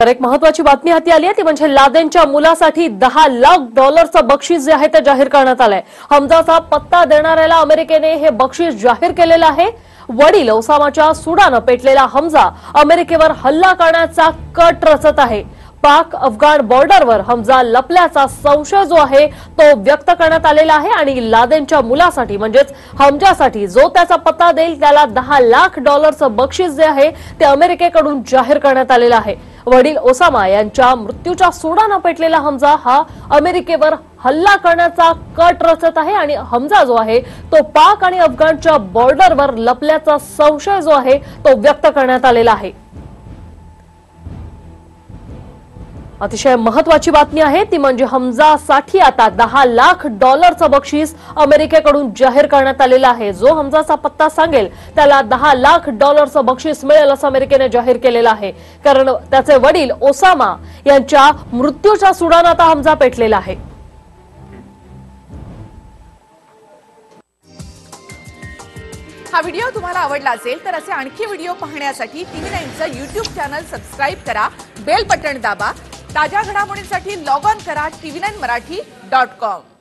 तर एक महत्त्वाची बातमी हाती आली आहे ती म्हणजे लादेनच्या मुलासाठी $10 लाख बक्षीस जे आहे ते जाहीर करण्यात आलंय। हमजाचा पत्ता देणाऱ्याला अमेरिकेने हे बक्षीस जाहीर केलेलं आहे। वडील ओसामाच्या सुडानं पेटलेला हमजा अमेरिकेवर हल्ला करण्याचा कट रचत आहे। पाक अफगाण बॉर्डरवर हमजा लपल्याचा संशय जो आहे तो व्यक्त करण्यात आलेला आहे आणि लादेनच्या मुलासाठी म्हणजेच हमजासाठी जो त्याचा पत्ता देईल त्याला $10 लाख बक्षीस जे आहे ते अमेरिकेकडून जाहीर करण्यात आलेलं आहे। वडील ओसामा यांच्या मृत्यूच्या सुडानं पेटलेला हमजा हा अमेरिकेवर हल्ला करण्याचा कट रचत आहे आणि हमजा जो आहे तो पाक आणि अफगाणच्या बॉर्डरवर लपल्याचा संशय जो आहे तो व्यक्त करण्यात आलेला आहे। अतिशय महत्त्वाची बातमी आहे ती म्हणजे हमजासाठी आता $10 लाख बक्षीस अमेरिकेकडून जाहीर करण्यात आलेला आहे। जो हमजाचा पत्ता सांगेल त्याला $10 लाख बक्षीस मिळेल असं अमेरिकेने जाहीर केलेलं आहे, कारण त्याचे वडील ओसामा यांच्या मृत्यूच्या सुडानं आता हमजा पेटलेला आहे। हा व्हिडिओ तुम्हाला आवडला असेल तर असे आणखी व्हिडिओ पाहण्यासाठी TV9चं YouTube चॅनल सबस्क्राइब करा, बेल बटन दाबा। ताज्या घडामोडींसाठी लॉग ऑन करा tv9marathi.com।